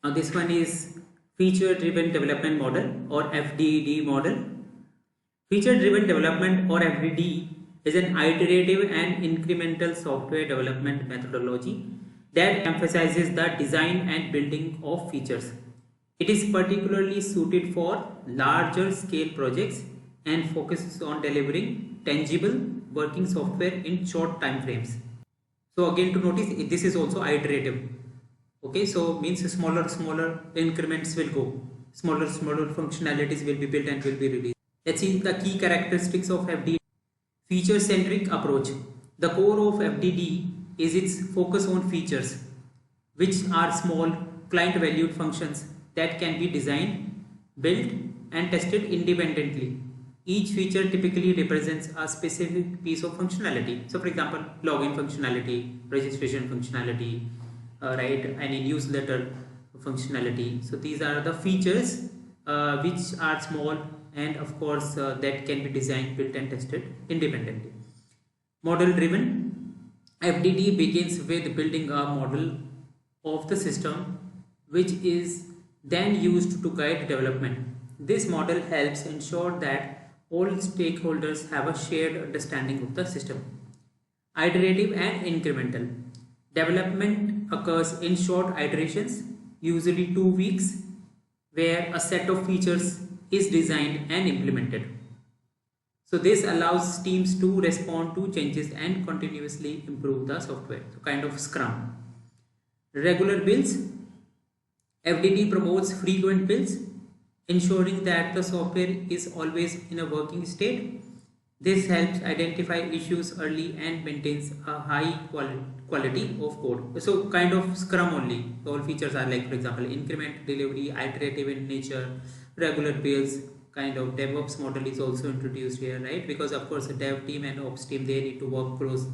This one is feature driven development model or FDD model. Feature driven development or FDD is an iterative and incremental software development methodology that emphasizes the design and building of features. It is particularly suited for larger scale projects and focuses on delivering tangible working software in short time frames. So again, to notice, this is also iterative. Okay, so means smaller increments will go, smaller functionalities will be built and will be released. Let's see the key characteristics of FDD. Feature centric approach. The core of FDD is its focus on features, which are small client valued functions that can be designed, built and tested independently. Each feature typically represents a specific piece of functionality. So for example, login functionality, registration functionality, right, any newsletter functionality. So these are the features which are small and of course that can be designed, built and tested independently. Model driven. FDD begins with building a model of the system which is then used to guide development. This model helps ensure that all stakeholders have a shared understanding of the system. Iterative and incremental. Development occurs in short iterations, usually 2 weeks, where a set of features is designed and implemented. So this allows teams to respond to changes and continuously improve the software. So kind of Scrum. Regular builds. FDD promotes frequent builds, ensuring that the software is always in a working state. This helps identify issues early and maintains a high quality of code. So kind of Scrum only. All features are like, for example, increment, delivery, iterative in nature, regular builds. Kind of DevOps model is also introduced here, right? Because of course the dev team and ops team, they need to work close.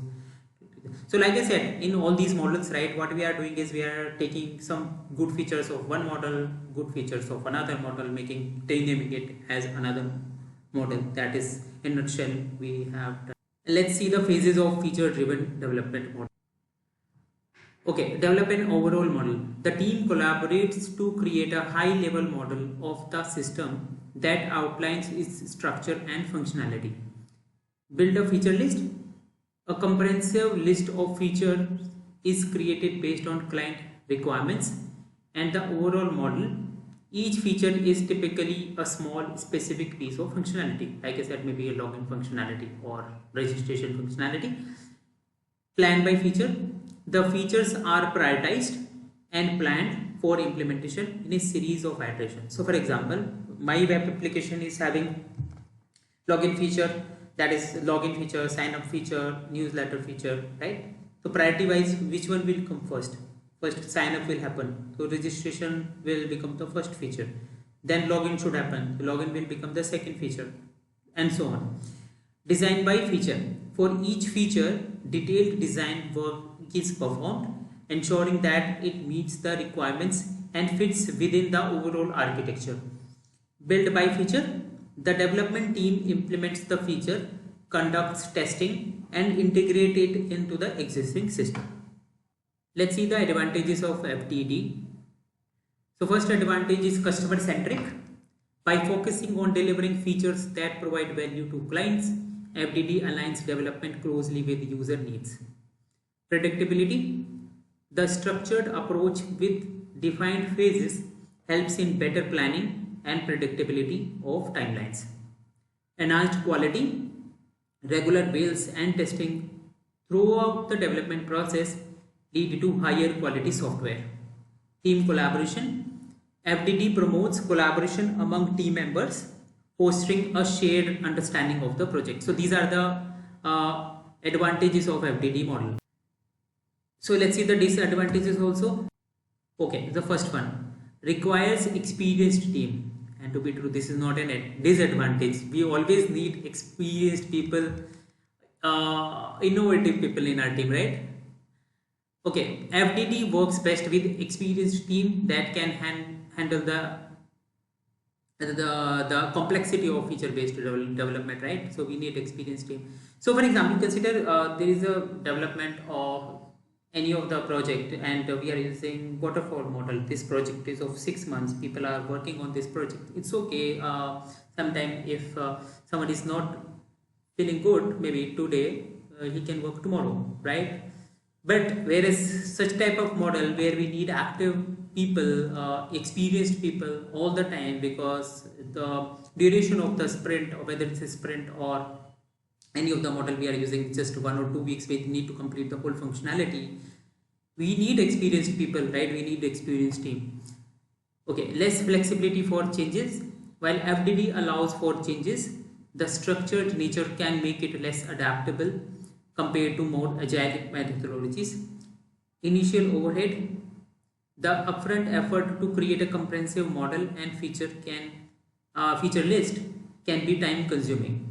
So like I said, in all these models, right, what we are doing is we are taking some good features of one model, good features of another model, renaming it as another model. That is in a nutshell we have done. Let's see the phases of feature driven development model. Okay, develop an overall model. The team collaborates to create a high level model of the system that outlines its structure and functionality. Build a feature list. A comprehensive list of features is created based on client requirements and the overall model. Each feature is typically a small specific piece of functionality. Like I said, maybe a login functionality or registration functionality. Plan by feature. The features are prioritized and planned for implementation in a series of iterations. So for example, my web application is having login feature, that is login feature, sign up feature, newsletter feature, right? So priority wise, which one will come first? First sign up will happen, so registration will become the first feature, then login should happen, so login will become the second feature, and so on. Design by feature. For each feature, detailed design work is performed, ensuring that it meets the requirements and fits within the overall architecture. Build by feature. The development team implements the feature, conducts testing and integrate it into the existing system. Let's see the advantages of FDD. So first advantage is customer centric. By focusing on delivering features that provide value to clients, FDD aligns development closely with user needs. Predictability. The structured approach with defined phases helps in better planning and predictability of timelines. Enhanced quality. Regular builds and testing throughout the development process lead to higher quality software. Team collaboration. FDD promotes collaboration among team members, fostering a shared understanding of the project. So these are the advantages of FDD model. So let's see the disadvantages also. Okay, the first one, requires experienced team. And to be true, this is not a disadvantage. We always need experienced people, innovative people in our team, right? Okay, FDD works best with experienced team that can handle the complexity of feature based development, right? So we need experienced team. So for example, consider there is a development of any of the project, and we are using waterfall model. This project is of 6 months, people are working on this project. It's okay. Sometime if someone is not feeling good, maybe today, he can work tomorrow, right? But whereas such type of model where we need active people, experienced people all the time, because the duration of the sprint, or whether it's a sprint or any of the model we are using, just 1 or 2 weeks, we need to complete the whole functionality. We need experienced people, right? We need experienced team. Okay, less flexibility for changes. While FDD allows for changes, the structured nature can make it less adaptable compared to more agile methodologies. Initial overhead. The upfront effort to create a comprehensive model and feature list can be time consuming.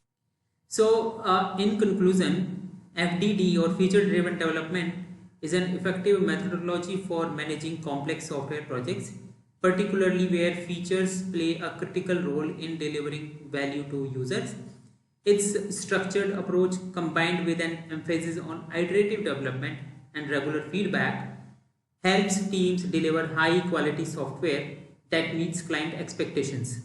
So, in conclusion, FDD, or feature driven development, is an effective methodology for managing complex software projects, particularly where features play a critical role in delivering value to users. Its structured approach, combined with an emphasis on iterative development and regular feedback, helps teams deliver high quality software that meets client expectations.